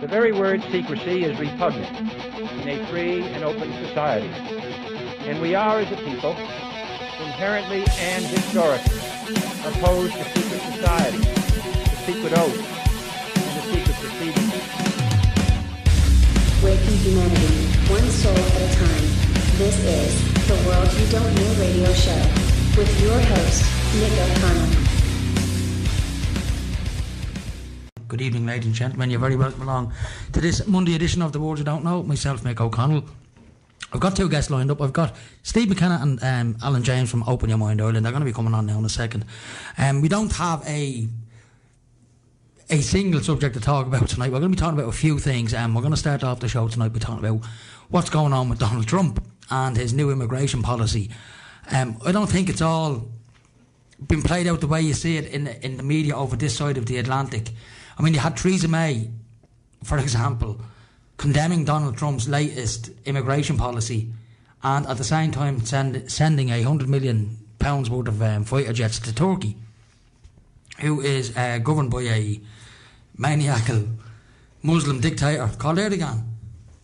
The very word secrecy is repugnant in a free and open society. And we are, as a people, inherently and historically opposed to secret society, to secret oaths, and to secret proceedings. Waking humanity, one soul at a time. This is the World You Don't Know radio show with your host, Nick O'Connell. Good evening, ladies and gentlemen. You're very welcome along to this Monday edition of The World You Don't Know. Myself, Mick O'Connell. I've got two guests lined up. I've got Steve McKenna and Alan James from Open Your Mind Ireland. They're going to be coming on now in a second. We don't have a single subject to talk about tonight. We're going to be talking about a few things. We're going to start off the show tonight by talking about what's going on with Donald Trump and his new immigration policy. I don't think it's all been played out the way you see it in the media over this side of the Atlantic. I mean, you had Theresa May, for example, condemning Donald Trump's latest immigration policy and at the same time sending £100 million worth of fighter jets to Turkey, who is governed by a maniacal Muslim dictator called Erdogan.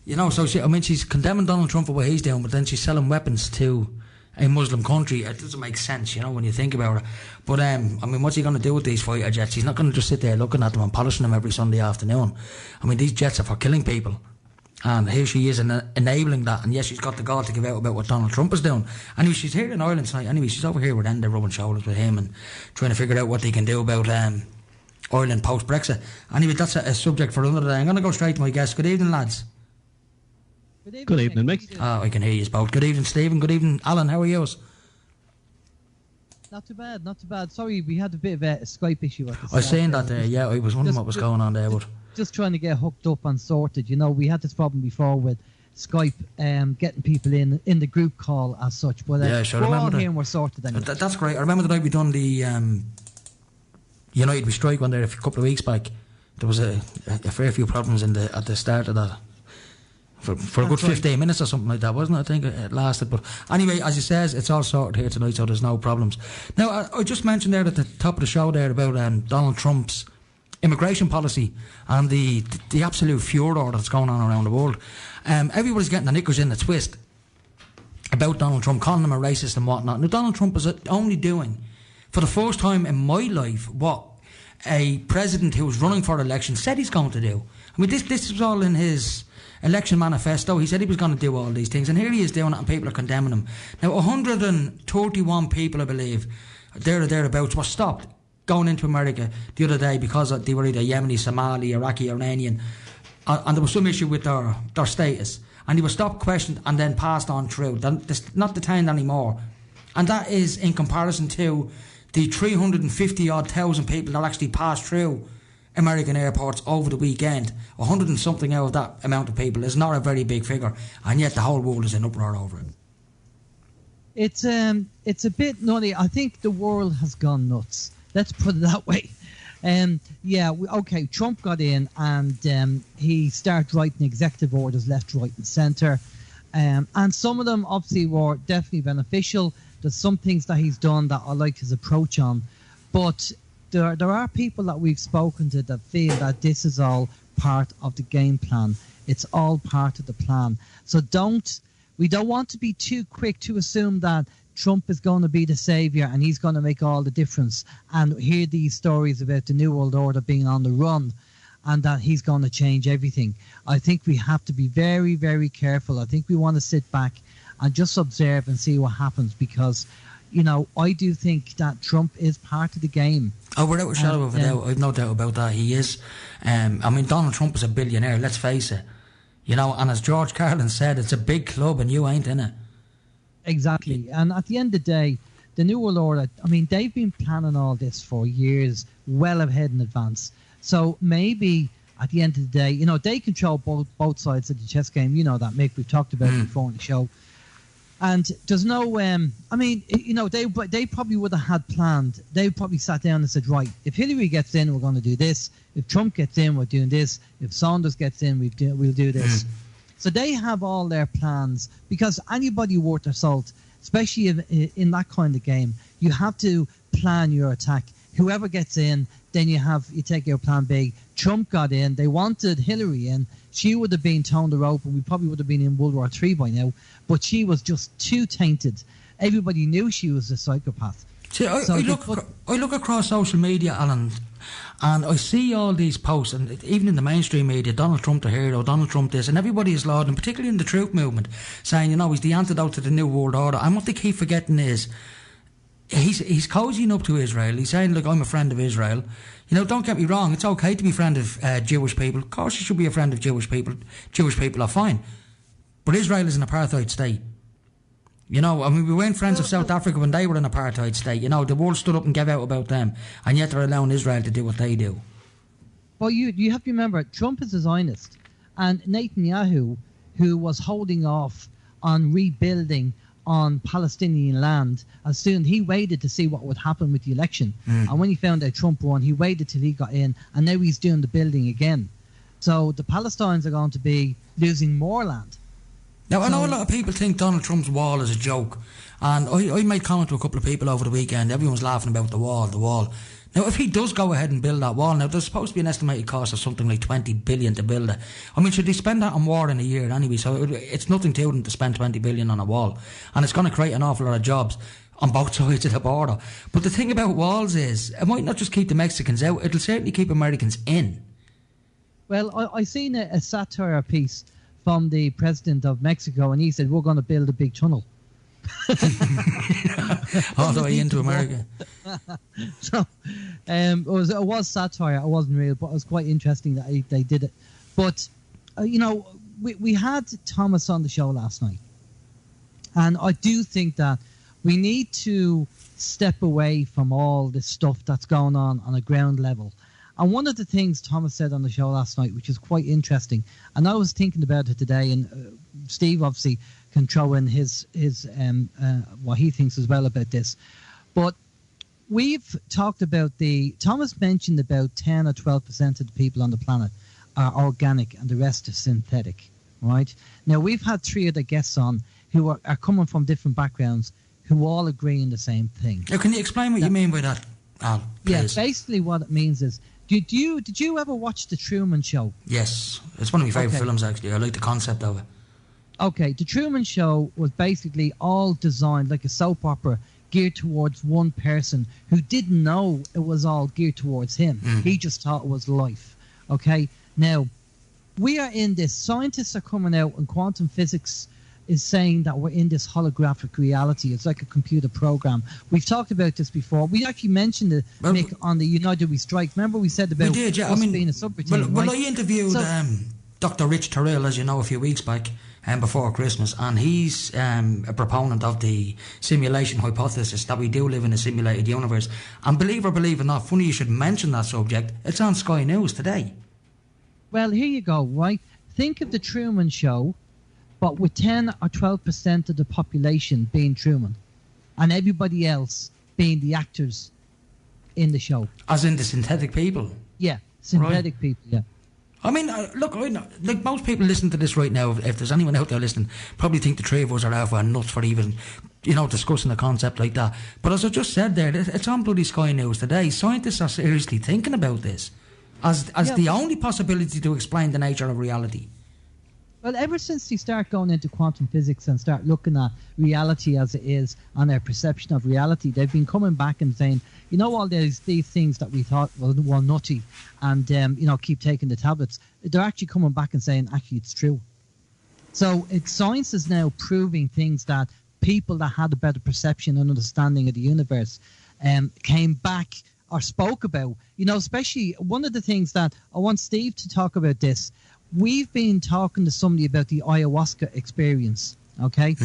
You know, so she's condemning Donald Trump for what he's doing, but then she's selling weapons to a Muslim country. It doesn't make sense, you know, when you think about it. But I mean, what's he going to do with these fighter jets? He's not going to just sit there looking at them and polishing them every Sunday afternoon. I mean, these jets are for killing people, and here she is enabling that. And yes, she's got the gall to give out about what Donald Trump is doing. Anyway, she's here in Ireland tonight. Anyway, she's over here with Enda, rubbing shoulders with him and trying to figure out what they can do about Ireland post-Brexit. Anyway, that's a subject for another day. I'm going to go straight to my guests. Good evening, lads. Good evening, Mick. Oh, I can hear you both. Good evening, Stephen. Good evening, Alan. How are you? Not too bad, not too bad. Sorry, we had a bit of a Skype issue at the start. I was saying that there, yeah. I was wondering what was going on there. But just trying to get hooked up and sorted. You know, we had this problem before with Skype getting people in the group call as such. But yeah, sure. we're all here and we're sorted anyway. That's great. I remember the night we done the United We Strike one there a couple of weeks back. There was a fair few problems at the start of that. For a good 15 minutes or something like that, wasn't it? I think it lasted. But anyway, as you says, it's all sorted here tonight, so there's no problems. Now, I just mentioned there at the top of the show there about Donald Trump's immigration policy and the absolute furor that's going on around the world. Everybody's getting the knickers in the twist about Donald Trump, calling him a racist and whatnot. Now, Donald Trump is only doing, for the first time in my life, what a president who was running for election said he's going to do. I mean, this was all in his election manifesto. He said he was going to do all these things, and here he is doing it, and people are condemning him. Now, 131 people, I believe, there or thereabouts, were stopped going into America the other day because they were either Yemeni, Somali, Iraqi, Iranian, and there was some issue with their status, and they were stopped, questioned, and then passed on through. They're not detained anymore, and that is in comparison to the 350,000 people that actually passed through American airports over the weekend. 100 and something out of that amount of people is not a very big figure, and yet the whole world is in uproar over it. It's a bit nutty. I think the world has gone nuts. Let's put it that way. Trump got in and he started writing executive orders left, right and centre. And some of them obviously were definitely beneficial. There's some things that he's done that I like his approach on. But there are people that we've spoken to that feel that this is all part of the game plan. It's all part of the plan. So we don't want to be too quick to assume that Trump is going to be the saviour and he's going to make all the difference, and hear these stories about the New World Order being on the run and that he's going to change everything. I think we have to be very, very careful. I think we want to sit back and just observe and see what happens, because, you know, I do think that Trump is part of the game. Oh, without a shadow of a doubt. I've no doubt about that. He is. I mean, Donald Trump is a billionaire, let's face it. You know, and as George Carlin said, it's a big club and you ain't in it. Exactly. And at the end of the day, the New World Order, I mean, they've been planning all this for years, well ahead in advance. So maybe at the end of the day, you know, they control both sides of the chess game. You know that, Mick. We've talked about it before on the show. And there's no, I mean, you know, they probably would have had planned. They probably sat down and said, right, if Hillary gets in, we're going to do this. If Trump gets in, we're doing this. If Sanders gets in, we'll do this. So they have all their plans, because anybody worth their salt, especially in that kind of game, you have to plan your attack. Whoever gets in, Then you take your plan B. Trump got in. They wanted Hillary in. She would have been toned the rope, and we probably would have been in World War III by now. But she was just too tainted. Everybody knew she was a psychopath. See, I look across social media, Alan, and I see all these posts, and even in the mainstream media, Donald Trump the hero, Donald Trump this, and everybody is lauding, particularly in the truth movement, saying, he's the antidote to the New World Order. And what they keep forgetting is, he's cozying up to Israel. He's saying, look, I'm a friend of Israel. Don't get me wrong, it's okay to be a friend of Jewish people. Of course you should be a friend of Jewish people. Jewish people are fine. But Israel is an apartheid state. We weren't friends of South Africa when they were an apartheid state. The world stood up and gave out about them, and yet they're allowing Israel to do what they do. Well, you have to remember, Trump is a Zionist, and Netanyahu, who was holding off on rebuilding on Palestinian land, as soon he waited to see what would happen with the election. And when he found out Trump won, he waited till he got in, and now he's doing the building again. So the Palestinians are going to be losing more land. Now, I know a lot of people think Donald Trump's wall is a joke, and I made comment to a couple of people over the weekend. Everyone's laughing about the wall. Now, if he does go ahead and build that wall, now there's supposed to be an estimated cost of something like 20 billion to build it. I mean, should they spend that on war in a year anyway? So it's nothing to them to spend 20 billion on a wall, and it's going to create an awful lot of jobs on both sides of the border. But the thing about walls is, it might not just keep the Mexicans out; it'll certainly keep Americans in. Well, I seen a satire piece from the president of Mexico, and he said, we're going to build a big tunnel. All the way into America. So, it was satire. It wasn't real, but it was quite interesting that they did it. But, we had Thomas on the show last night, and I do think that we need to step away from all this stuff that's going on a ground level. And one of the things Thomas said on the show last night, which is quite interesting, and I was thinking about it today, and Steve obviously can throw in his what he thinks as well about this. But we've talked about Thomas mentioned about 10 or 12% of the people on the planet are organic and the rest are synthetic, right? Now, we've had 3 other guests on who are coming from different backgrounds who all agree on the same thing. Now, can you explain what you mean by that, Al, please? Yeah, basically what it means is, did you ever watch The Truman Show? Yes, it's one of my favourite films, actually. I like the concept of it. Okay, The Truman Show was basically all designed like a soap opera geared towards one person who didn't know it was all geared towards him. He just thought it was life. Okay, now, we are in this. Scientists are coming out, and quantum physics is saying that we're in this holographic reality. It's like a computer program. We've talked about this before. We actually mentioned it, Mick, on the United We Strike. Remember we said about us being a subroutine, Well, I interviewed Dr. Rich Terrell, as you know, a few weeks back before Christmas, and he's a proponent of the simulation hypothesis, that we do live in a simulated universe. And believe or believe it not, funny you should mention that subject, it's on Sky News today. Well, here you go, right? Think of The Truman Show, but with 10 or 12% of the population being Truman, and everybody else being the actors in the show. As in the synthetic people? Yeah, synthetic people, yeah. I mean, look, like most people listening to this right now, if there's anyone out there listening, probably think the 3 of us are out for nuts for even, discussing a concept like that. But as I just said there, it's on bloody Sky News today. Scientists are seriously thinking about this as the only possibility to explain the nature of reality. Well, ever since they start going into quantum physics and start looking at reality as it is and their perception of reality, they've been coming back and saying, all these things that we thought were nutty and, keep taking the tablets, they're actually coming back and saying, actually, it's true. So science is now proving things that people that had a better perception and understanding of the universe came back or spoke about. Especially one of the things that I want Steve to talk about this. We've been talking to somebody about the ayahuasca experience, okay?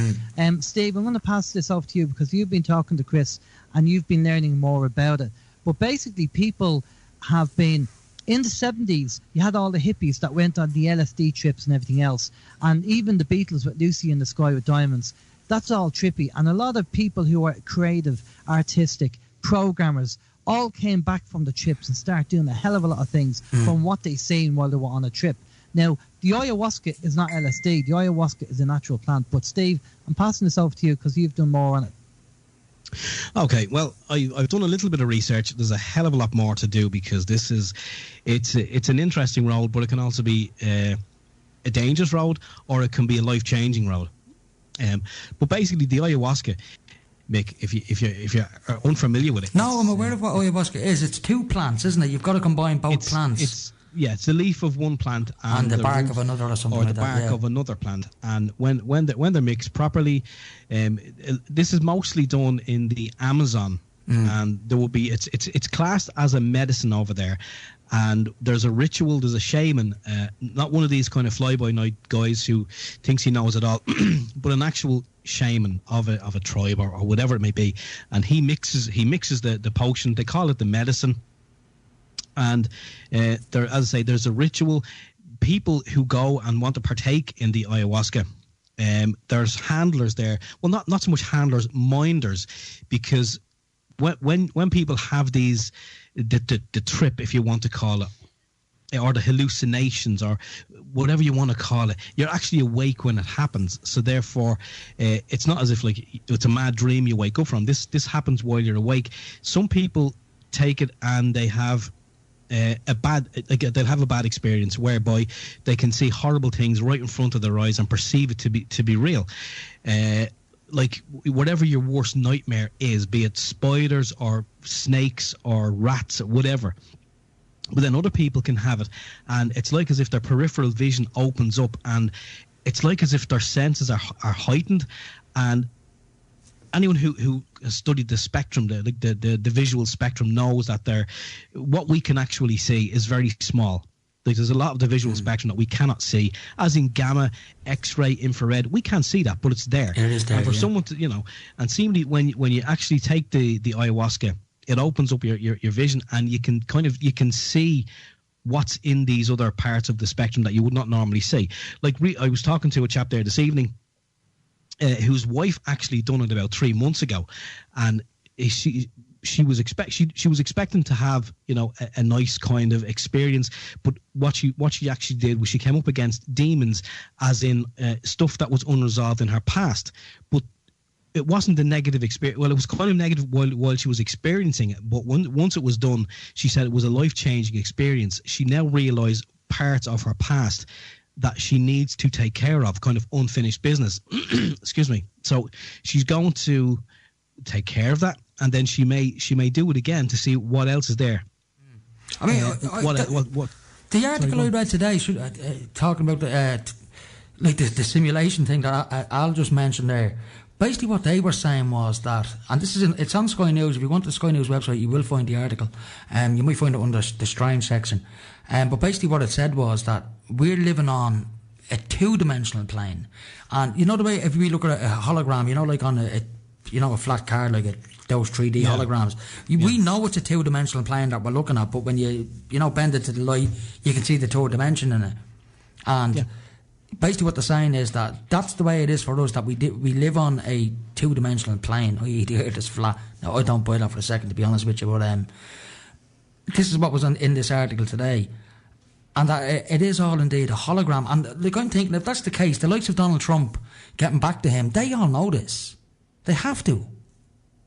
Steve, I'm going to pass this off to you because you've been talking to Chris and you've been learning more about it. But basically, people have been... In the 70s, you had all the hippies that went on the LSD trips and everything else. And even the Beatles with Lucy in the Sky with Diamonds. That's all trippy. And a lot of people who are creative, artistic, programmers, all came back from the trips and started doing a hell of a lot of things from what they seen while they were on a trip. Now, the ayahuasca is not LSD. The ayahuasca is a natural plant. But, Steve, I'm passing this over to you because you've done more on it. Okay, well, I've done a little bit of research. There's a hell of a lot more to do because it's an interesting road, but it can also be a dangerous road, or it can be a life-changing road. But basically, the ayahuasca, Mick, if you're unfamiliar with it, no, I'm aware of what ayahuasca is. It's 2 plants, isn't it? You've got to combine both plants. It's the leaf of one plant and the bark of another, or something like that. Or the bark of another plant. And when they're mixed properly, this is mostly done in the Amazon, and there will be it's classed as a medicine over there. And there's a ritual, there's a shaman, not one of these kind of fly-by-night guys who thinks he knows it all, but an actual shaman of a tribe or whatever it may be. And he mixes the potion. They call it the medicine. And there, as I say, there's a ritual. People who go and want to partake in the ayahuasca, there's handlers there. Well, not so much handlers, minders, because when people have these the trip, if you want to call it, or the hallucinations, or whatever you want to call it, you're actually awake when it happens. So therefore, it's not as if like it's a mad dream you wake up from. This happens while you're awake. Some people take it and they have they'll have a bad experience whereby they can see horrible things right in front of their eyes and perceive it to be real. Like whatever your worst nightmare is, be it spiders or snakes or rats or whatever. But then other people can have it, and it's like as if their peripheral vision opens up, and it's like as if their senses are heightened. And anyone who has studied the spectrum, the visual spectrum, knows that what we can actually see is very small. Like there's a lot of the visual spectrum that we cannot see, as in gamma, X-ray, infrared. We can't see that, but it's there. It is there. And for someone to, and seemingly when you actually take the ayahuasca, it opens up your vision, and you can see what's in these other parts of the spectrum that you would not normally see. Like I was talking to a chap there this evening, whose wife actually done it about 3 months ago, and she was expecting to have a nice kind of experience, but what she actually did was she came up against demons, as in stuff that was unresolved in her past. But it wasn't a negative experience. Well, it was kind of negative while she was experiencing it, but once it was done, she said it was a life-changing experience. She now realized parts of her past that she needs to take care of, kind of unfinished business. Excuse me. So she's going to take care of that, and then she may do it again to see what else is there. I mean, what the article I read today, talking about the simulation thing that I'll just mention there. Basically, what they were saying was that, and it's on Sky News. If you go to the Sky News website, you will find the article. You might find it under the strange section. But basically, what it said was that we're living on a 2-dimensional plane, and the way if we look at a hologram, like on a flat card, like those 3D holograms, we know it's a 2-dimensional plane that we're looking at. But when you bend it to the light, you can see the 3rd dimension in it, and. Basically what they're saying is that that's the way it is for us, that we live on a 2-dimensional plane. The earth is flat. Now, I don't buy that for a second, to be honest with you, but this is what was in this article today, and that it is all indeed a hologram. And I'm thinking, if that's the case, the likes of Donald Trump getting back to him, they all know this. They have to.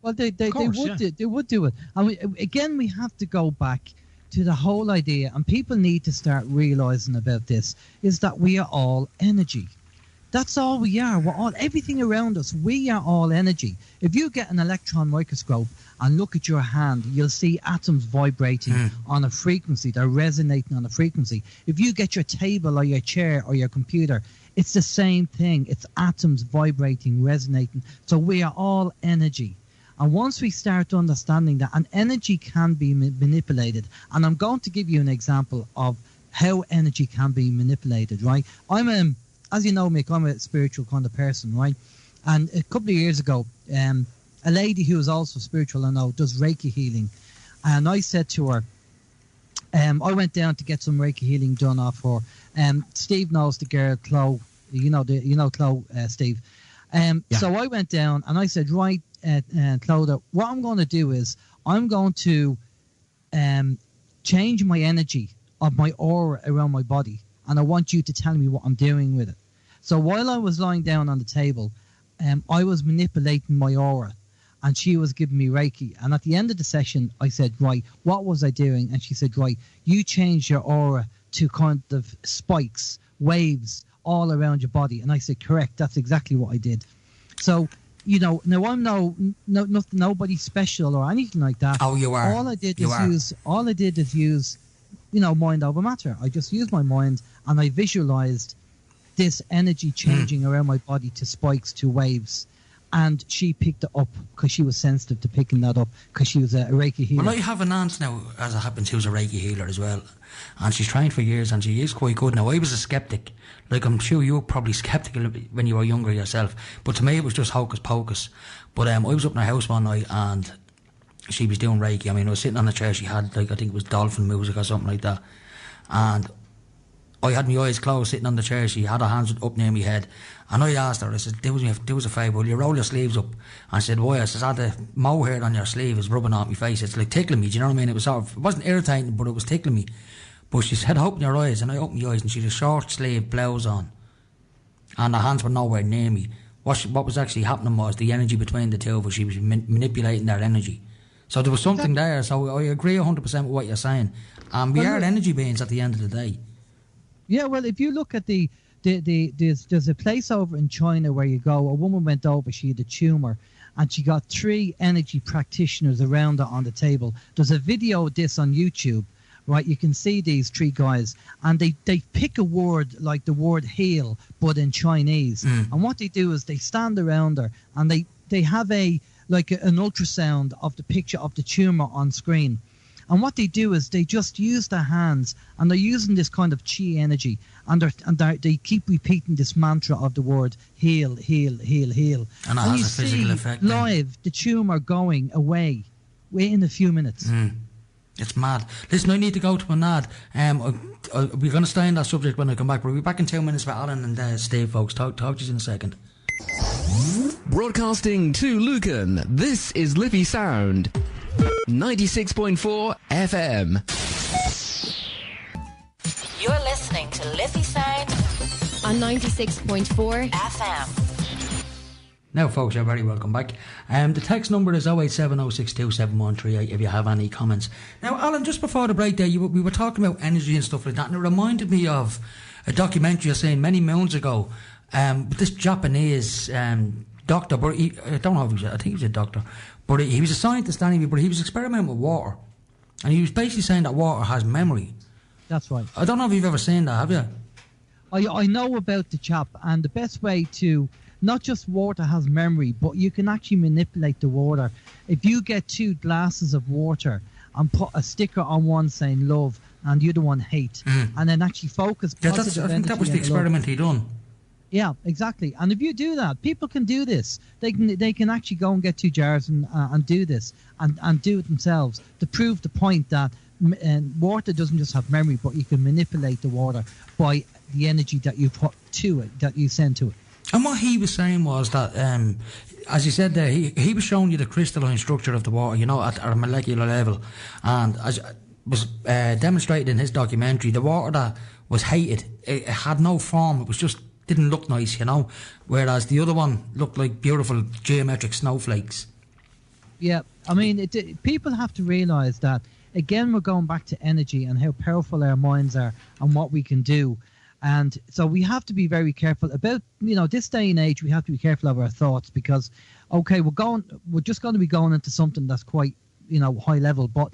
Well, they would do it. And again, we have to go back to the whole idea, and people need to start realizing about this, is that we are all energy. That's all we are. We're all, everything around us, we are all energy. If you get an electron microscope and look at your hand, you'll see atoms vibrating on a frequency. They're resonating on a frequency. If you get your table or your chair or your computer, it's the same thing. It's atoms vibrating, resonating. So we are all energy. And once we start understanding that, and energy can be manipulated, and I'm going to give you an example of how energy can be manipulated, right? As you know, Mick, I'm a spiritual kind of person, right? And a couple of years ago, a lady who is also spiritual, I know, does Reiki healing. And I said to her, I went down to get some Reiki healing done off her. Steve knows the girl, Chloe. You know Chloe, Steve. So I went down and I said, right, Clodagh, what I'm going to do is I'm going to change my energy of my aura around my body, and I want you to tell me what I'm doing with it. So while I was lying down on the table, I was manipulating my aura, and she was giving me Reiki. And at the end of the session, I said, right, what was I doing? And she said, right, you changed your aura to kind of spikes, waves all around your body. And I said, correct, that's exactly what I did. So, you know, now I'm nobody special or anything like that. Oh, you are. All I did is use, you know, mind over matter. I just used my mind and I visualized this energy changing around my body to spikes, to waves. And she picked it up because she was sensitive to picking that up because she was a Reiki healer. Well, I have an aunt now, as it happens, who's a Reiki healer as well. And she's trained for years and she is quite good. Now, I was a skeptic. Like, I'm sure you were probably skeptical when you were younger yourself. But to me, it was just hocus pocus. But I was up in her house one night and she was doing Reiki. I mean, I was sitting on a chair. She had, like, I think it was dolphin music or something like that. And I had my eyes closed sitting on the chair. She had her hands up near my head. And I asked her, I said, do us a favour, will you roll your sleeves up? And she said, why? I said, the mohair on your sleeve is rubbing on my face. It's like tickling me, do you know what I mean? It was sort of, it wasn't irritating, but it was tickling me. But she said, open your eyes. And I opened my eyes and she had a short sleeve blouse on. And her hands were nowhere near me. What was actually happening was the energy between the two of us, she was manipulating their energy. So there was something there. So I agree 100% with what you're saying. And we are energy beings at the end of the day. Yeah, well, if you look at there's a place over in China where you go, a woman went over, she had a tumour, and she got 3 energy practitioners around her on the table. There's a video of this on YouTube, right? You can see these 3 guys, and they pick a word like the word heal, but in Chinese. And what they do is they stand around her, and they have an ultrasound of the picture of the tumour on screen. And what they do is they just use their hands, and they're using this kind of chi energy, and they keep repeating this mantra of the word heal, heal, heal, heal. And it has a physical effect. Live the tumour going away in a few minutes. It's mad. Listen, I need to go to an ad. We're going to stay on that subject when I come back. We'll be back in 2 minutes with Alan and Steve, folks. Talk to you in a second. Broadcasting to Lucan, this is Liffey Sound. 96.4 FM. You're listening to Liffey Sound on 96.4 FM. Now, folks, you're very welcome back. The text number is 08706271138 if you have any comments. Now, Alan, just before the break there, we were talking about energy and stuff like that, and it reminded me of a documentary I seen many moons ago. This Japanese doctor, but I don't know if I think he was a doctor, but he was a scientist anyway, but he was experimenting with water. And he was basically saying that water has memory. That's right. I don't know if you've ever seen that, have you? I know about the chap, and the best way to, not just water has memory, but you can actually manipulate the water. If you get 2 glasses of water and put a sticker on one saying love and the other one hate, and then actually focus positive I think that was the experiment he done. Yeah, exactly. And if you do that, people can do this. They can actually go and get 2 jars and do this and do it themselves to prove the point that water doesn't just have memory, but you can manipulate the water by the energy that you put to it, that you send to it. And what he was saying was that, as he said there, he was showing you the crystalline structure of the water, you know, at a molecular level. And as was demonstrated in his documentary, the water that was hated, it had no form. It was just didn't look nice, you know, whereas the other one looked like beautiful geometric snowflakes. Yeah, I mean, people have to realise that, again, we're going back to energy and how powerful our minds are and what we can do. And so we have to be very careful about, you know, this day and age, we have to be careful of our thoughts because, okay, we're just going to be going into something that's quite, you know, high level, but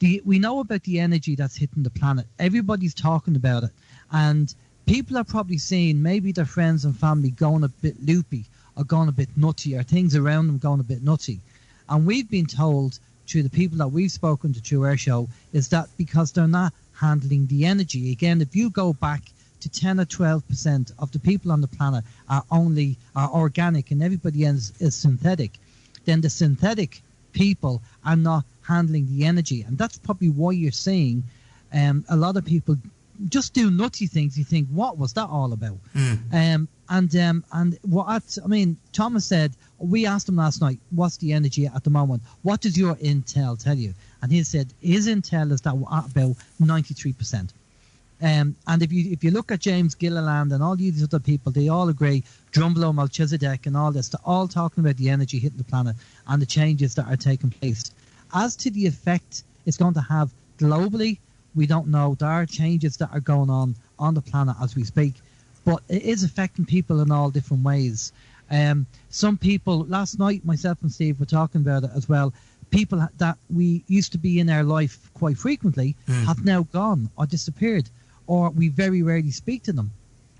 we know about the energy that's hitting the planet. Everybody's talking about it. And people are probably seeing maybe their friends and family going a bit loopy or going a bit nutty, or things around them going a bit nutty. And we've been told through the people that we've spoken to through our show is that because they're not handling the energy. Again, if you go back to 10 or 12% of the people on the planet are organic and everybody else is synthetic, then the synthetic people are not handling the energy. And that's probably why you're seeing a lot of people just do nutty things. You think, what was that all about? And what I mean, Thomas said, we asked him last night, what's the energy at the moment? What does your intel tell you? And he said his intel is that we're at about 93%. And if you look at James Gilliland and all these other people, they all agree, Drumlow, Melchizedek and all this, they're all talking about the energy hitting the planet and the changes that are taking place. As to the effect it's going to have globally, we don't know. There are changes that are going on the planet as we speak, but it is affecting people in all different ways. Some people, last night, myself and Steve were talking about it as well, people that we used to be in our life quite frequently have now gone or disappeared, or we very rarely speak to them.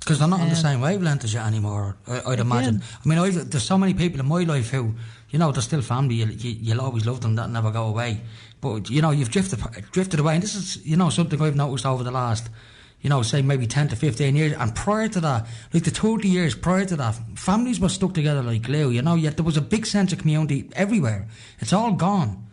Because they're not on the same wavelength as you anymore, I'd imagine. I mean, there's so many people in my life who, you know, they're still family, you'll always love them, that'll never go away. But, you know, you've drifted away, and this is, you know, something I've noticed over the last, you know, say maybe 10 to 15 years, and prior to that, like the 30 years prior to that, families were stuck together like glue, you know, yet there was a big sense of community everywhere. It's all gone.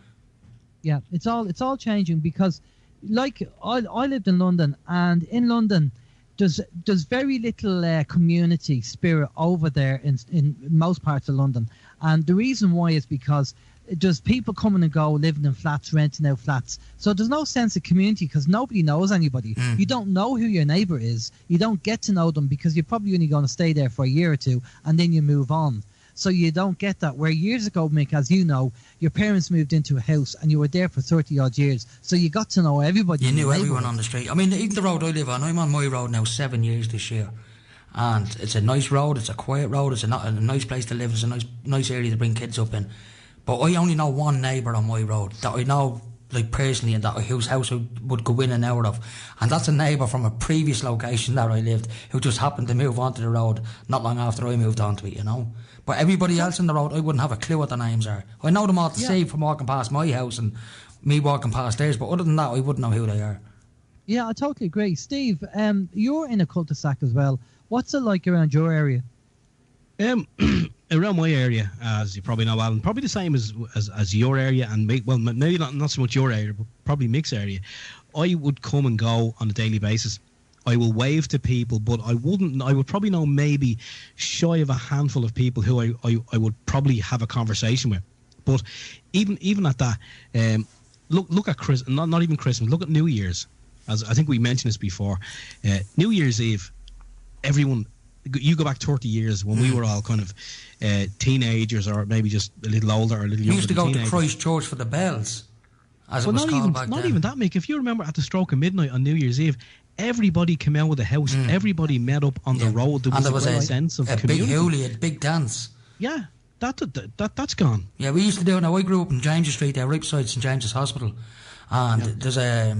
Yeah, it's all changing because, like, I lived in London, and in London, there's very little community spirit over there in most parts of London, and the reason why is because there's people coming and go, living in flats, renting out flats, so there's no sense of community because nobody knows anybody. You don't know who your neighbour is, you don't get to know them because you're probably only going to stay there for a year or two and then you move on. So you don't get that. Where years ago, Mick, as you know, your parents moved into a house and you were there for 30 odd years. So you got to know everybody. You knew everyone on the street. I mean, even the road I live on, I'm on my road now 7 years this year. And it's a nice road, it's a quiet road, it's a nice place to live, it's a nice area to bring kids up in. But I only know one neighbour on my road that I know, like, personally, and that whose house I would go in and out of. And that's a neighbour from a previous location that I lived who just happened to move onto the road not long after I moved onto it, you know. But everybody else on the road, I wouldn't have a clue what their names are. I know them all to see from walking past my house and me walking past theirs, but other than that, I wouldn't know who they are. Yeah, I totally agree. Steve, you're in a cul-de-sac as well. What's it like around your area? Around my area, as you probably know, Alan, probably the same as your area, and maybe not so much your area, but probably Mick's area. I would come and go on a daily basis. I will wave to people, but I would probably know maybe shy of a handful of people who I would probably have a conversation with. But even at that, look at Christmas, not even Christmas, look at New Year's. As I think we mentioned this before, New Year's Eve, everyone, you go back 30 years when we were all kind of teenagers or maybe just a little older or a little younger. We used to go to Christchurch for the bells, as it was called back then. Not even that, Mick. If you remember at the stroke of midnight on New Year's Eve, everybody came out of the house, everybody met up on the road. There was a sense of community. Big hoolie, a big dance. Yeah, that's gone. Yeah, we used to do it. Now, I grew up in James's Street there, right beside St James's Hospital, and there's a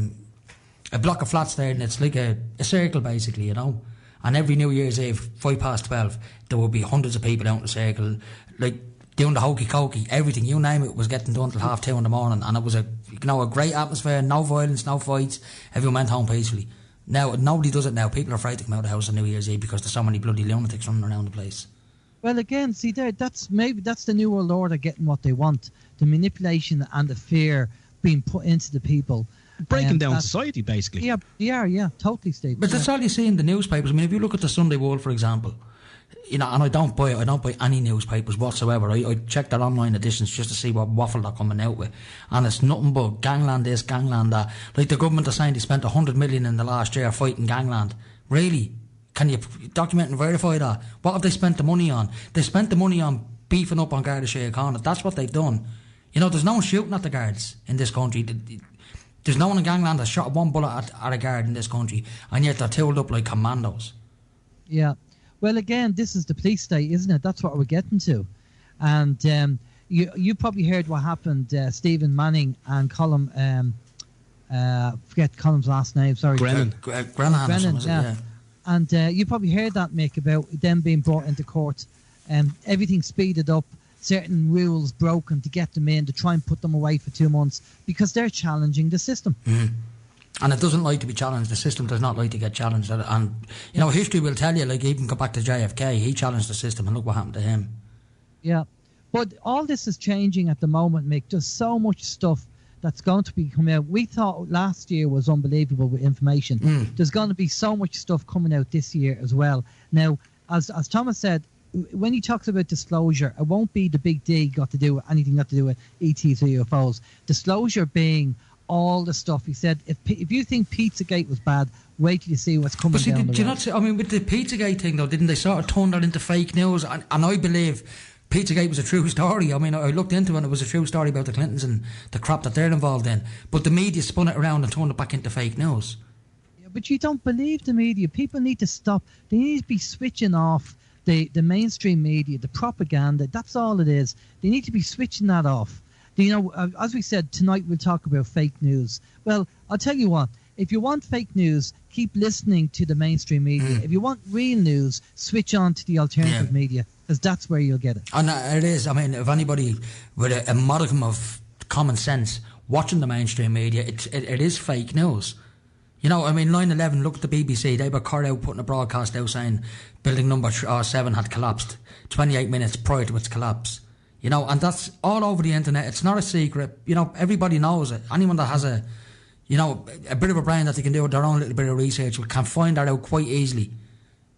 block of flats there, and it's like a circle basically, you know. And every New Year's Eve, 12:05, there would be hundreds of people out in the circle, like doing the hokey cokey, everything, you name it, was getting done till 2:30 in the morning, and it was a great atmosphere, no violence, no fights, everyone went home peacefully. Now, nobody does it now. People are afraid to come out of the house on New Year's Eve because there's so many bloody lunatics running around the place. Well, again, see there, that's the New World Order getting what they want. The manipulation and the fear being put into the people. Breaking down society, basically. Yeah, totally, Steve. But that's all you see in the newspapers. I mean, if you look at the Sunday World, for example, you know, and I don't buy any newspapers whatsoever. I check their online editions just to see what waffle they're coming out with, and it's nothing but gangland this, gangland that. Like the government are saying they spent 100 million in the last year fighting gangland. Really? Can you document and verify that? What have they spent the money on? They spent the money on beefing up on Garda Síochána. That's what they've done. You know, there's no one shooting at the guards in this country. There's no one in gangland that shot one bullet at a guard in this country, and yet they're tooled up like commandos. Yeah. Well, again, this is the police state, isn't it? That's what we're getting to. And you probably heard what happened, Stephen Manning and Colm, forget Colm's last name, sorry. Grennan, yeah. And you probably heard that, Mick, about them being brought into court. Everything speeded up, certain rules broken to get them in, to try and put them away for 2 months, because they're challenging the system. And it doesn't like to be challenged. The system does not like to get challenged. And, you know, history will tell you, like, even go back to JFK, he challenged the system, and look what happened to him. Yeah. But all this is changing at the moment, Mick. There's so much stuff that's going to be coming out. We thought last year was unbelievable with information. There's going to be so much stuff coming out this year as well. Now, as Thomas said, when he talks about disclosure, it won't be the big D got to do with anything got to do with ETs or UFOs. Disclosure being all the stuff he said. If you think Pizzagate was bad, Wait till you see what's coming But see, down did the you road. not see, I mean, with the Pizzagate thing, though, didn't they sort of turn that into fake news? And I believe Pizzagate was a true story. I mean, I looked into it and it was a true story about the Clintons and the crap that they're involved in. But the media spun it around and turned it back into fake news. Yeah, but you don't believe the media. People need to stop. They need to be switching off the mainstream media, the propaganda. That's all it is. They need to be switching that off. You know, as we said, tonight we'll talk about fake news. Well, I'll tell you what. If you want fake news, keep listening to the mainstream media. If you want real news, switch on to the alternative media, because that's where you'll get it. And it is. I mean, if anybody with a modicum of common sense watching the mainstream media, it is fake news. You know, I mean, 9/11, look at the BBC. They were caught out putting a broadcast out saying building number 7 had collapsed 28 minutes prior to its collapse. You know, and that's all over the internet. It's not a secret. You know, everybody knows it. Anyone that has a bit of a brain that they can do their own little bit of research can find that out quite easily.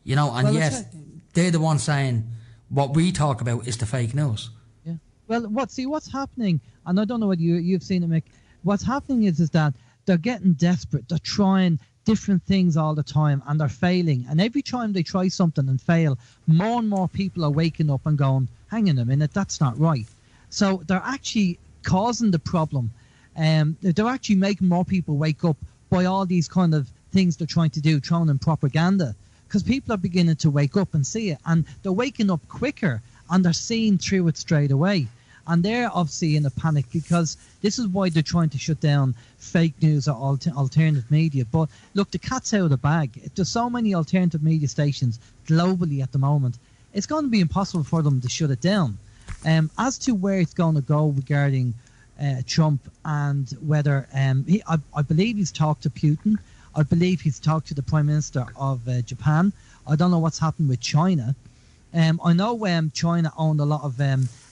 You know, and yet they're the ones saying what we talk about is the fake news. Yeah. Well, what's happening, and I don't know whether you've seen it, Mick. What's happening is that they're getting desperate. They're trying different things all the time, and they're failing. And every time they try something and fail, more and more people are waking up and going, hang on a minute, that's not right. So they're actually causing the problem. They're actually making more people wake up by all these kind of things they're trying to do, throwing in propaganda, because people are beginning to wake up and see it, and they're waking up quicker, and they're seeing through it straight away. And they're obviously in a panic, because this is why they're trying to shut down fake news or alternative media. But look, the cat's out of the bag. There's so many alternative media stations globally at the moment. It's going to be impossible for them to shut it down. As to where it's going to go regarding Trump and whether I believe he's talked to Putin. I believe he's talked to the Prime Minister of Japan. I don't know what's happened with China. I know China owned a lot of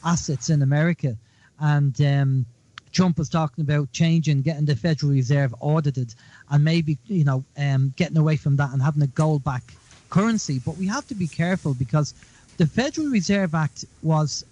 assets in America, and Trump was talking about getting the Federal Reserve audited, and maybe getting away from that and having a gold-backed currency. But we have to be careful, because the Federal Reserve Act was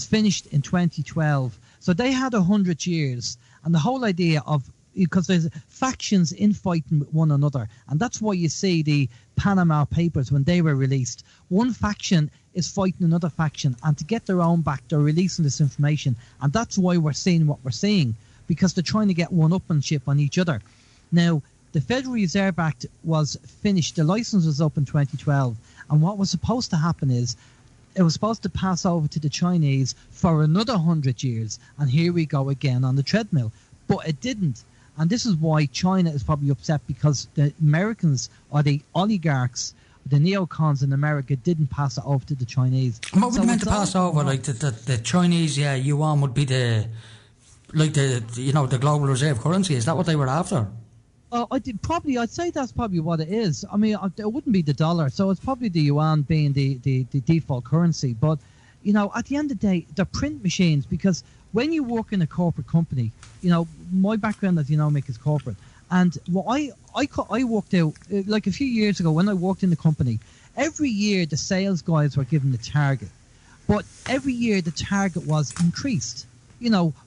finished in 2012. So they had 100 years, and the whole idea of, because there's factions infighting with one another, and that's why you see the Panama Papers when they were released. One faction is fighting another faction, and to get their own back, they're releasing this information, and that's why we're seeing what we're seeing, because they're trying to get one-upmanship on each other. Now, the Federal Reserve Act was finished, the license was up in 2012, and what was supposed to happen is it was supposed to pass over to the Chinese for another 100 years, and here we go again on the treadmill. But it didn't. And this is why China is probably upset, because the Americans, or the oligarchs, the neocons in America, didn't pass it over to the Chinese. And what would you meant to pass over? Like the Chinese, yuan would be the global reserve currency. Is that what they were after? I'd say that's probably what it is. I mean, it wouldn't be the dollar, so it's probably the yuan being the default currency. But, at the end of the day, they're print machines, because when you work in a corporate company, my background, as you know, Mick, is corporate. And what I worked out, like a few years ago when I worked in the company, every year the sales guys were given the target. But every year the target was increased.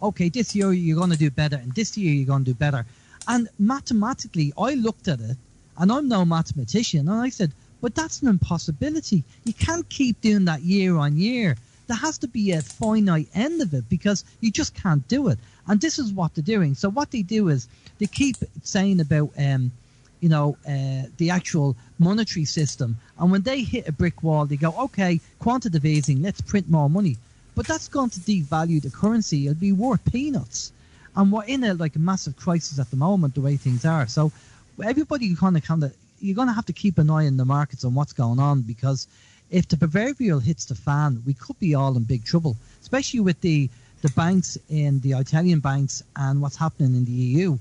Okay, this year you're going to do better, and this year you're going to do better. And mathematically, I looked at it, and I'm no mathematician, and I said, but that's an impossibility. You can't keep doing that year on year. There has to be a finite end of it, because you just can't do it. And this is what they're doing. So what they do is they keep saying about, the actual monetary system. And when they hit a brick wall, they go, okay, quantitative easing, let's print more money. But that's going to devalue the currency. It'll be worth peanuts. And we're in a massive crisis at the moment, the way things are. So everybody kind of, you're going to have to keep an eye on the markets and what's going on, because if the proverbial hits the fan, we could be all in big trouble, especially with the banks in the Italian banks and what's happening in the EU.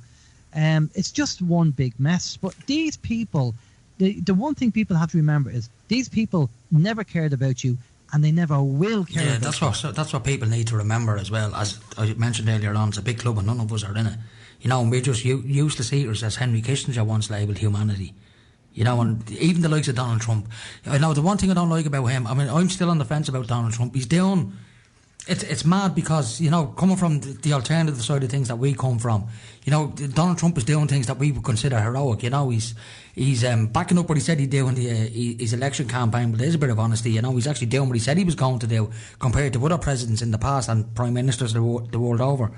It's just one big mess. But these people, the one thing people have to remember is these people never cared about you, and they never will care about you. That's what people need to remember as well. As I mentioned earlier on, it's a big club and none of us are in it. And we're just useless eaters, as Henry Kissinger once labelled humanity. And even the likes of Donald Trump. I know the one thing I don't like about him, I mean, I'm still on the fence about Donald Trump. He's doing It's mad because, you know, coming from the alternative side of things that we come from, you know, Donald Trump is doing things that we would consider heroic. You know, he's backing up what he said he'd do in his election campaign, but there's a bit of honesty. You know, he's actually doing what he said he was going to do compared to other presidents in the past and prime ministers the world over.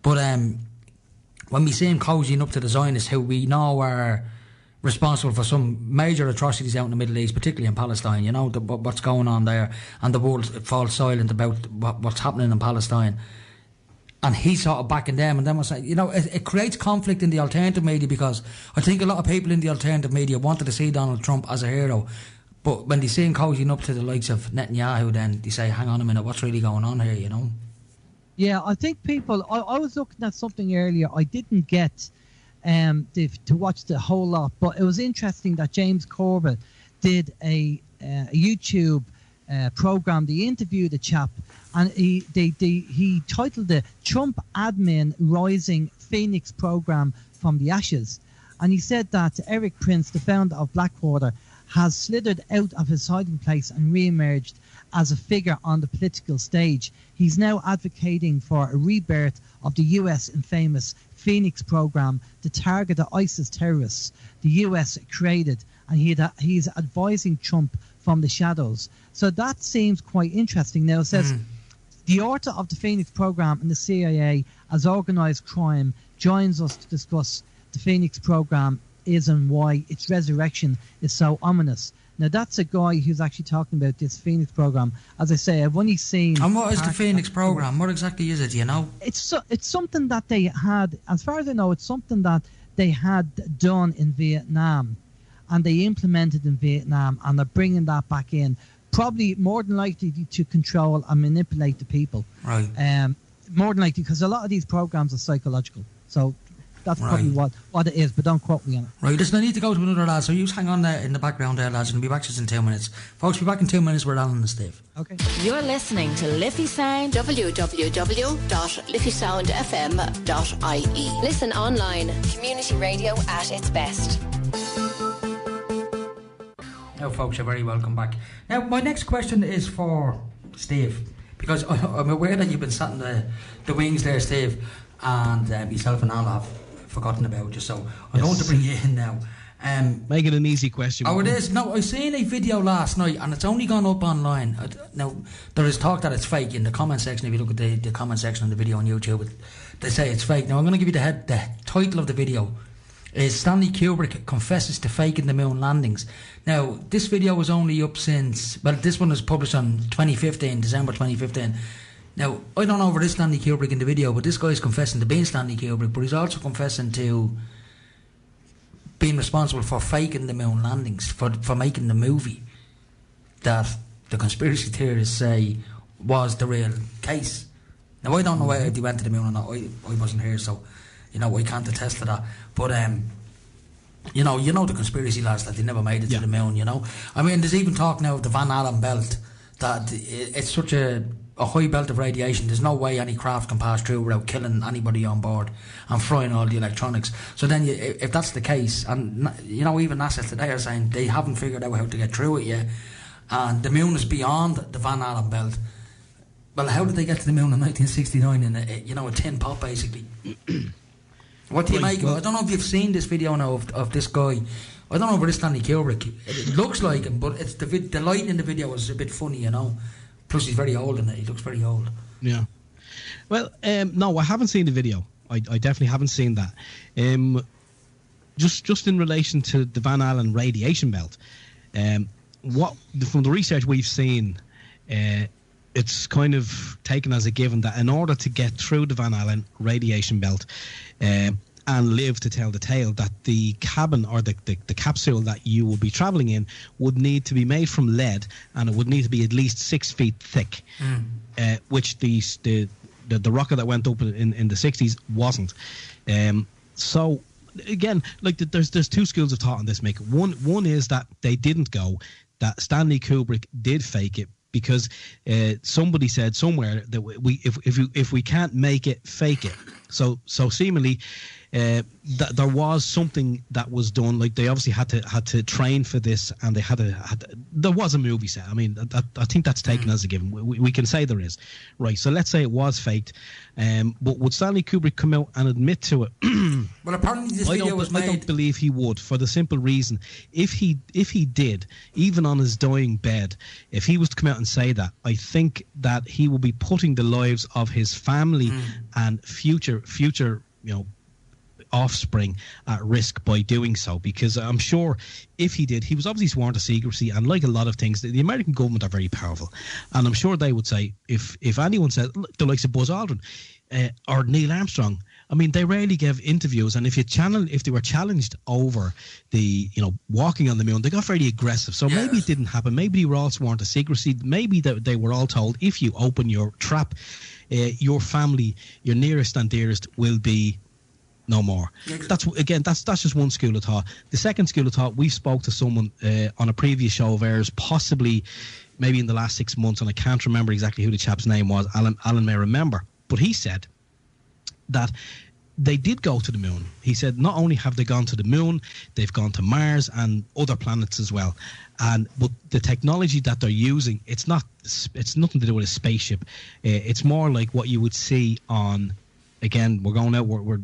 But when we see him cozying up to the Zionists, who we know are responsible for some major atrocities out in the Middle East, particularly in Palestine, you know, what's going on there, and the world falls silent about what's happening in Palestine. And he's sort of backing them, and then we're saying, you know, it creates conflict in the alternative media, because I think a lot of people in the alternative media wanted to see Donald Trump as a hero, but when they see him cozying up to the likes of Netanyahu, then they say, hang on a minute, what's really going on here, you know? Yeah, I think people, I was looking at something earlier, I didn't get to watch the whole lot, but it was interesting that James Corbett did a YouTube program. They interviewed a chap, and he titled it "Trump Admin Rising Phoenix Program from the Ashes," and he said that Eric Prince, the founder of Blackwater, has slithered out of his hiding place and re-emerged as a figure on the political stage. He's now advocating for a rebirth of the US infamous Phoenix program to target the ISIS terrorists the US created, and he's advising Trump from the shadows. So that seems quite interesting. Now it says, the author of the Phoenix program and the CIA as organised crime joins us to discuss the Phoenix program is and why its resurrection is so ominous. Now that's a guy who's actually talking about this Phoenix program. As I say, I've only seen... And what is the Phoenix program? What exactly is it, do you know? It's something that they had, as far as I know, it's something that they had done in Vietnam, and they implemented in Vietnam, and they're bringing that back in, probably more than likely to control and manipulate the people. Right. More than likely, because a lot of these programs are psychological. So that's probably what it is, but don't quote me on it. Right, listen, I need to go to another lad, so you hang on there in the background there, lads, and we'll be back just in 2 minutes. Folks, we'll be back in 2 minutes with Alan and Steve. Okay. You're listening to Liffey Sound, www.liffesoundfm.ie. Listen online. Community radio at its best. Now, folks, you're very welcome back. Now, my next question is for Steve, because I'm aware that you've been sat in the wings there, Steve, and yourself and Al have forgotten about you, so I don't want to bring you in now. Make it an easy question. Oh, it is. No, I seen a video last night, and it's only gone up online. Now, there is talk that it's fake in the comment section. If you look at the comment section of the video on YouTube, they say it's fake. Now, I'm going to give you the title of the video is Stanley Kubrick confesses to faking the moon landings. Now, this video was only up since, well, this one was published on December 2015. Now, I don't know if it is Stanley Kubrick in the video, but this guy is confessing to being Stanley Kubrick, but he's also confessing to being responsible for faking the moon landings, for making the movie that the conspiracy theorists say was the real case. Now, I don't know whether they went to the moon or not. I wasn't here, so, you know, I can't attest to that. But, you know the conspiracy lads, that they never made it to the moon, you know. I mean, there's even talk now of the Van Allen belt, that it's such a high belt of radiation, there's no way any craft can pass through without killing anybody on board and frying all the electronics. So then, if that's the case, and you know, even NASA today are saying they haven't figured out how to get through it yet, and the moon is beyond the Van Allen belt. Well, how did they get to the moon in 1969 in a tin pot, basically? What do you make of it? I don't know if you've seen this video now of this guy. I don't know if it is Stanley Kubrick. It looks like him, but it's the lighting in the video is a bit funny, you know. Plus, he's very old in it. He looks very old. Yeah. Well, no, I haven't seen the video. I definitely haven't seen that. Just in relation to the Van Allen radiation belt, from the research we've seen, it's kind of taken as a given that in order to get through the Van Allen radiation belt and live to tell the tale, that the cabin or the capsule that you will be travelling in would need to be made from lead, and it would need to be at least 6 feet thick, which the rocket that went up in the 60s wasn't. So again, like there's two schools of thought on this, Mick. One is that they didn't go, that Stanley Kubrick did fake it, because somebody said somewhere that if we can't make it, fake it. So seemingly, that there was something that was done. Like they obviously had to train for this, and they had there was a movie set. I mean, I think that's taken as a given. We can say there is, right? So let's say it was faked, but would Stanley Kubrick come out and admit to it? Well, apparently this video was made. I don't believe he would, for the simple reason, if he did, even on his dying bed, if he was to come out and say that, I think that he will be putting the lives of his family and future offspring at risk by doing so, because I'm sure if he did, he was obviously sworn to secrecy, and like a lot of things, the American government are very powerful, and I'm sure they would say, if anyone said, the likes of Buzz Aldrin or Neil Armstrong, I mean, they rarely give interviews, and if they were challenged over the walking on the moon, they got very aggressive. So maybe it didn't happen. Maybe they were all sworn to secrecy. Maybe they were all told, if you open your trap, your family, your nearest and dearest, will be no more. That's just one school of thought. The second school of thought, we spoke to someone on a previous show of ours, possibly maybe in the last 6 months, and I can't remember exactly who the chap's name was. Alan may remember, but he said that they did go to the moon. He said not only have they gone to the moon, they've gone to Mars and other planets as well. But the technology that they're using, it's nothing to do with a spaceship. It's more like what you would see on. Again, we're going out. We're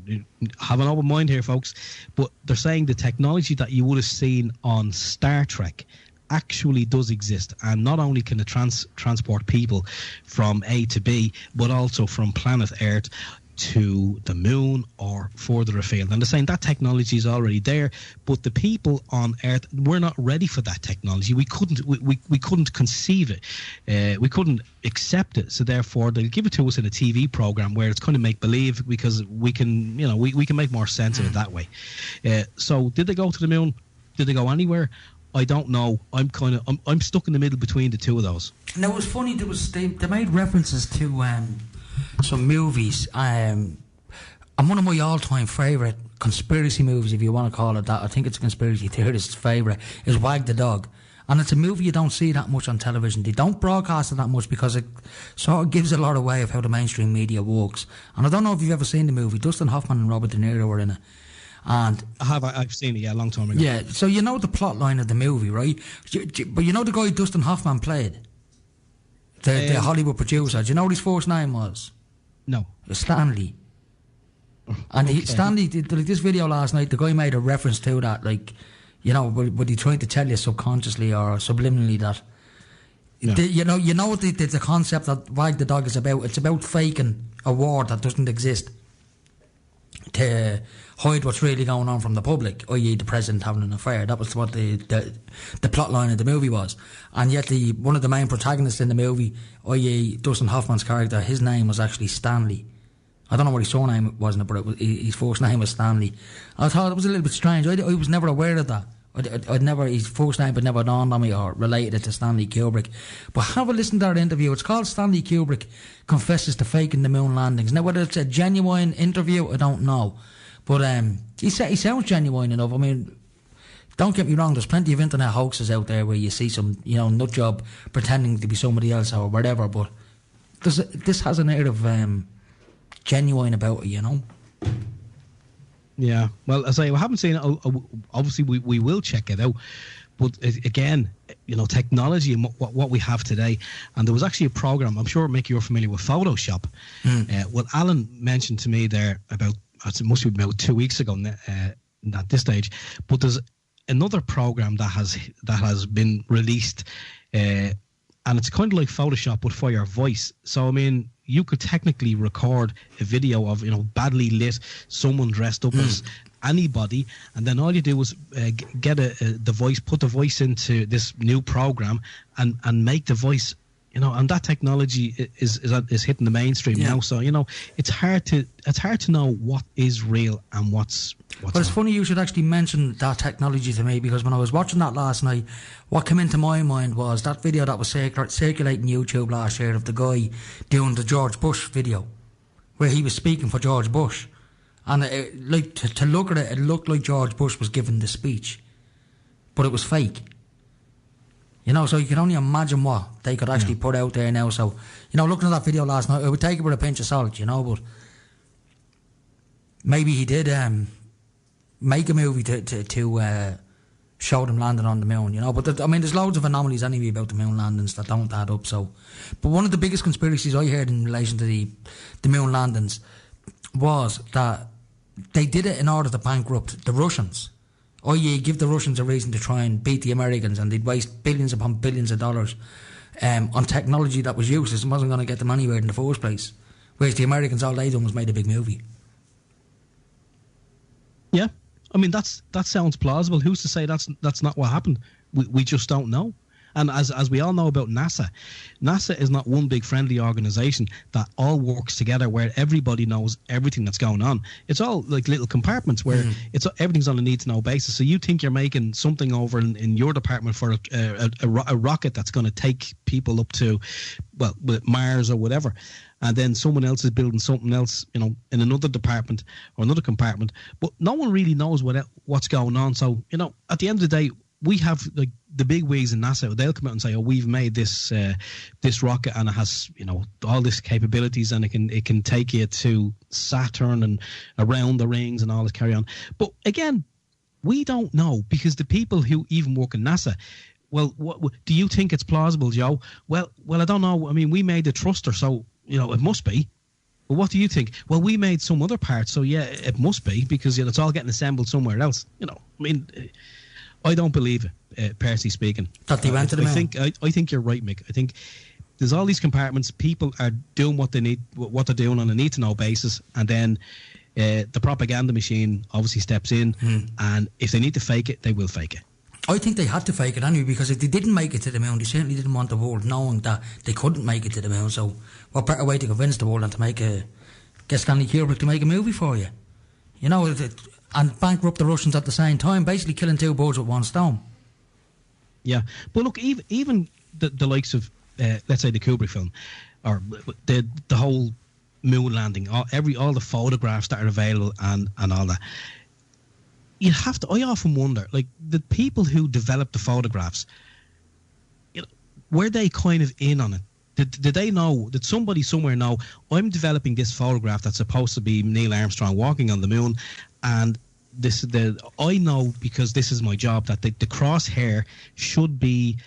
have an open mind here, folks. But they're saying the technology that you would have seen on Star Trek actually does exist, and not only can it transport people from A to B, but also from planet Earth to the moon or further afield. And they're saying that technology is already there, but the people on Earth, we're not ready for that technology. We couldn't conceive it. We couldn't accept it. So therefore, they'll give it to us in a TV program where it's kind of make believe, because we can, we can make more sense of it that way. So did they go to the moon? Did they go anywhere? I don't know. I'm stuck in the middle between the two of those. Now it was funny. They made references to some movies. And one of my all-time favourite conspiracy movies, if you want to call it that, I think it's a conspiracy theorist's favourite, is Wag the Dog. And it's a movie you don't see that much on television. They don't broadcast it that much because it sort of gives a lot away of how the mainstream media works. And I don't know if you've ever seen the movie. Dustin Hoffman and Robert De Niro were in it. And I've seen it, a long time ago. Yeah, so you know the plot line of the movie, right? But you know the guy Dustin Hoffman played? The Hollywood producer. Do you know what his first name was? No. Stanley. And Stanley did this video last night. The guy made a reference to that, but he tried to tell you subconsciously or subliminally that. No. You know what the concept that Wag the Dog is about? It's about faking a war that doesn't exist to hide what's really going on from the public, i.e. the president having an affair. That was what the plot line of the movie was. And yet one of the main protagonists in the movie, i.e. Dustin Hoffman's character, his name was actually Stanley. I don't know what his surname was, but his first name was Stanley. I thought it was a little bit strange. I was never aware of that. His first name had never dawned on me or related it to Stanley Kubrick. But have a listen to that interview. It's called Stanley Kubrick Confesses to Faking the Moon Landings. Now, whether it's a genuine interview, I don't know. But he sounds genuine enough. I mean, don't get me wrong, there's plenty of internet hoaxes out there where you see some, nut job pretending to be somebody else or whatever, but this has an air of genuine about it, Yeah, well, as I haven't seen it, obviously we will check it out. But again, technology and what we have today. And there was actually a program, I'm sure, Mick, you're familiar with Photoshop. What Alan mentioned to me there it must be about 2 weeks ago at this stage. But there's another program that has been released, and it's kind of like Photoshop but for your voice. So I mean, you could technically record a video of badly lit someone dressed up as anybody, and then all you do is get the voice, put the voice into this new program, and make the voice. And that technology is hitting the mainstream now. So it's hard to know what is real and what's. But it's funny you should actually mention that technology to me, because when I was watching that last night, what came into my mind was that video that was circulating YouTube last year of the guy doing the George Bush video, where he was speaking for George Bush, and to look at it, it looked like George Bush was giving the speech, but it was fake. So you can only imagine what they could actually put out there now. So, looking at that video last night, I would take it with a pinch of salt, but maybe he did make a movie to show them landing on the moon, you know. But there's loads of anomalies anyway about the moon landings that don't add up. So, but one of the biggest conspiracies I heard in relation to the moon landings was that they did it in order to bankrupt the Russians. i.e. give the Russians a reason to try and beat the Americans, and they'd waste billions upon billions of dollars on technology that was useless and wasn't going to get them anywhere in the first place. Whereas the Americans, all they done was made a big movie. Yeah, I mean that sounds plausible. Who's to say that's not what happened? We just don't know. And as we all know about NASA is not one big friendly organisation that all works together where everybody knows everything that's going on. It's all like little compartments where everything's on a need-to-know basis. So you think you're making something over in your department for a rocket that's going to take people up to, well, Mars or whatever, and then someone else is building something else, you know, in another department or another compartment. But no one really knows what's going on. So, you know, at the end of the day, we have like the big wigs in NASA. They'll come out and say, "Oh, we've made this rocket, and it has, you know, all these capabilities, and it can take you to Saturn and around the rings and all this carry on." But again, we don't know, because the people who even work in NASA. Well, what do you think it's plausible, Joe? Well, I don't know. I mean, we made the thruster, so you know it must be. Well, what do you think? Well, we made some other parts, so yeah, it must be, because you know, it's all getting assembled somewhere else. You know, I mean. I don't believe it, personally speaking. That they went to the moon. I think you're right, Mick. I think there's all these compartments. People are doing what they're doing on a need-to-know basis, and then the propaganda machine obviously steps in, and if they need to fake it, they will fake it. I think they had to fake it anyway, because if they didn't make it to the moon, they certainly didn't want the world knowing that they couldn't make it to the moon. So what better way to convince the world than to get Stanley Kubrick to make a movie for you? You know, and bankrupt the Russians at the same time, basically killing two birds with one stone. Yeah, but look, even the likes of, let's say, the Kubrick film, or the whole moon landing, all the photographs that are available and all that, you have to. I often wonder, like, the people who developed the photographs, you know, were they kind of in on it? Did they know? Did somebody somewhere know? I'm developing this photograph that's supposed to be Neil Armstrong walking on the moon, and I know, because this is my job, that the crosshair should be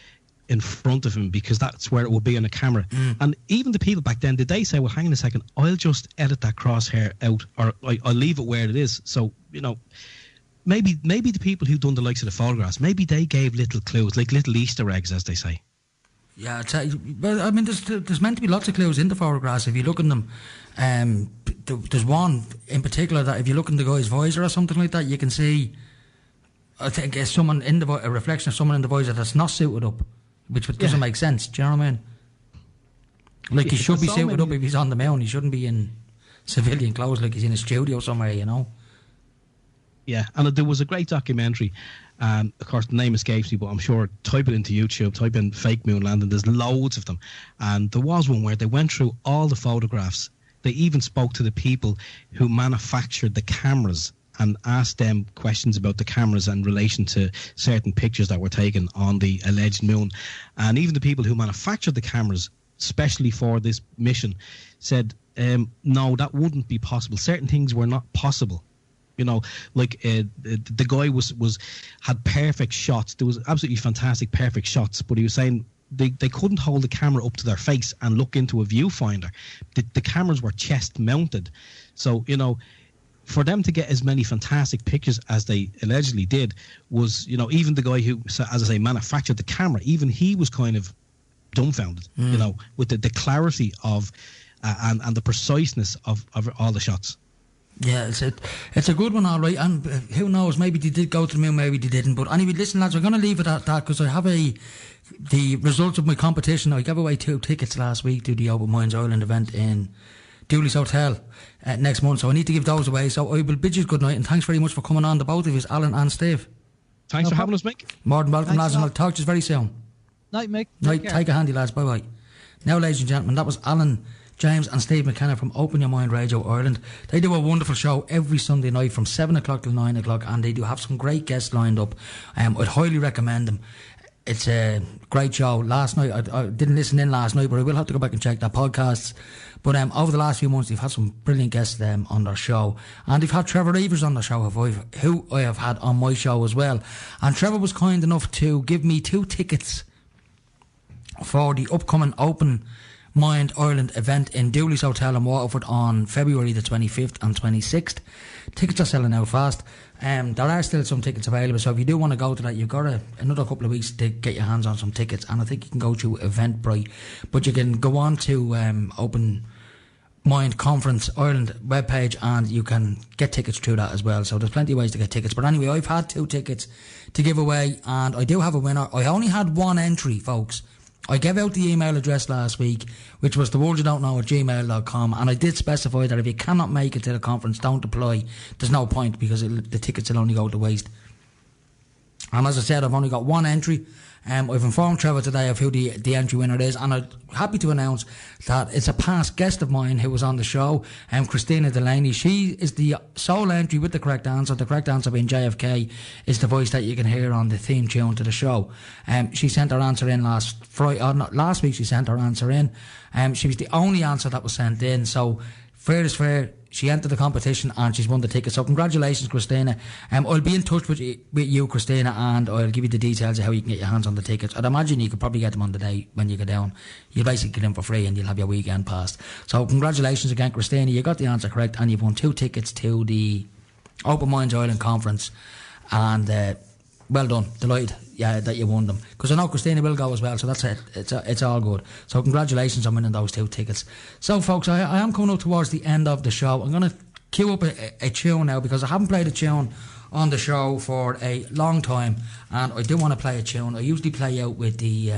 in front of him, because that's where it will be on a camera. And even the people back then, did they say, well, hang on a second, I'll just edit that crosshair out, or I'll leave it where it is? So, you know, maybe the people who done the likes of the photographs, maybe they gave little clues, like little Easter eggs, as they say. Yeah, well, I mean, there's meant to be lots of clues in the photographs if you look in them. There's one in particular that if you look in the guy's visor or something like that, you can see, I think, someone in a reflection of someone in the visor that's not suited up, which doesn't make sense. Do you know what I mean? Like, he should be suited up if he's on the moon. He shouldn't be in civilian clothes like he's in a studio somewhere, you know? Yeah, and there was a great documentary. Of course, the name escapes me, but I'm sure, type it into YouTube, type in fake moon landing, there's loads of them. And there was one where they went through all the photographs. They even spoke to the people who manufactured the cameras and asked them questions about the cameras in relation to certain pictures that were taken on the alleged moon. And even the people who manufactured the cameras, especially for this mission, said, no, that wouldn't be possible. Certain things were not possible. You know, like the guy had perfect shots. There was absolutely fantastic, perfect shots. But he was saying they couldn't hold the camera up to their face and look into a viewfinder. The cameras were chest mounted. So, you know, for them to get as many fantastic pictures as they allegedly did was, you know, even the guy who, as I say, manufactured the camera, even he was kind of dumbfounded, you know, with the clarity of and the preciseness of all the shots. Yeah, it's a good one, all right. And who knows, maybe they did go to the moon, maybe they didn't. But anyway, listen, lads, we're going to leave it at that, because I have the results of my competition. I gave away 2 tickets last week to the Open Minds Ireland event in Dooley's Hotel next month, so I need to give those away. So I will bid you good night, and thanks very much for coming on, the both of us, Alan and Steve. Thanks for having us, Mick. More than welcome, lads, and I'll talk to you very soon. Night, Mick. Night, take a handy, lads. Bye-bye. Now, ladies and gentlemen, that was Alan James and Steve McKenna from Open Your Mind Radio Ireland. They do a wonderful show every Sunday night from 7 o'clock till 9 o'clock, and they do have some great guests lined up. I'd highly recommend them. it's a great show. Last night, I didn't listen in last night, but I will have to go back and check their podcasts. But over the last few months, they've had some brilliant guests on their show. And they've had Trevor Reavers on the show, who I have had on my show as well. And Trevor was kind enough to give me 2 tickets for the upcoming Open Mind Ireland event in Dooley's Hotel in Waterford on February the 25th and 26th. Tickets are selling out fast. There are still some tickets available, so if you do want to go to that, you've got another couple of weeks to get your hands on some tickets. And I think you can go to Eventbrite, but you can go on to Open Mind Conference Ireland webpage and you can get tickets through that as well. So there's plenty of ways to get tickets. But anyway, I've had 2 tickets to give away, and I do have a winner. I only had 1 entry, folks. I gave out the email address last week, which was theworldyoudon'tknow@gmail.com, and I did specify that if you cannot make it to the conference, don't apply. There's no point, because the tickets will only go to waste. And as I said, I've only got 1 entry. I've informed Trevor today of who the entry winner is, and I'm happy to announce that it's a past guest of mine who was on the show, Christina Delaney. She is the sole entry with the correct answer. The correct answer being JFK is the voice that you can hear on the theme tune to the show. She sent her answer in last week. She sent her answer in. She was the only answer that was sent in, so fair is fair. She entered the competition and she's won the ticket. So congratulations, Christina. I'll be in touch with you, Christina, and I'll give you the details of how you can get your hands on the tickets. I'd imagine you could probably get them on the day when you go down. You'll basically get in for free and you'll have your weekend pass. So congratulations again, Christina. You got the answer correct and you've won 2 tickets to the Open Minds Ireland Conference. And well done. Delighted that you won them. Because I know Christina will go as well, so that's it. It's all good. So congratulations on winning those 2 tickets. So folks, I am coming up towards the end of the show. I'm going to queue up a tune now, because I haven't played a tune on the show for a long time, and I do want to play a tune. I usually play out with the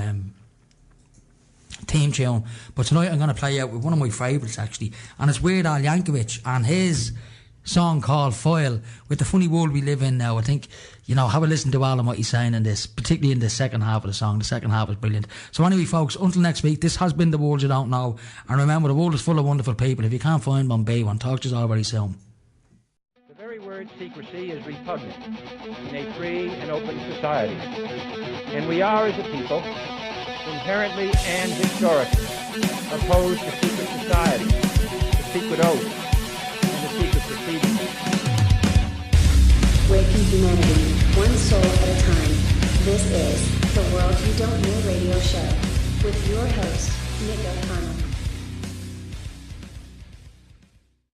theme tune, but tonight I'm going to play out with one of my favourites actually, and it's Weird Al Yankovic and his song called Foil. With the funny world we live in now, I think, have a listen to Al and what he's saying in this, particularly in the second half of the song. The second half is brilliant. So anyway, folks, until next week, this has been The World You Don't Know, and remember, the world is full of wonderful people. If you can't find one, be one. Talk to you all very soon. The very word secrecy is repugnant in a free and open society, and we are, as a people, inherently and historically opposed to secret society, to secret oaths, secret proceedings. Waking humanity, one soul at a time. This is the World You Don't Know radio show with your host, Nico.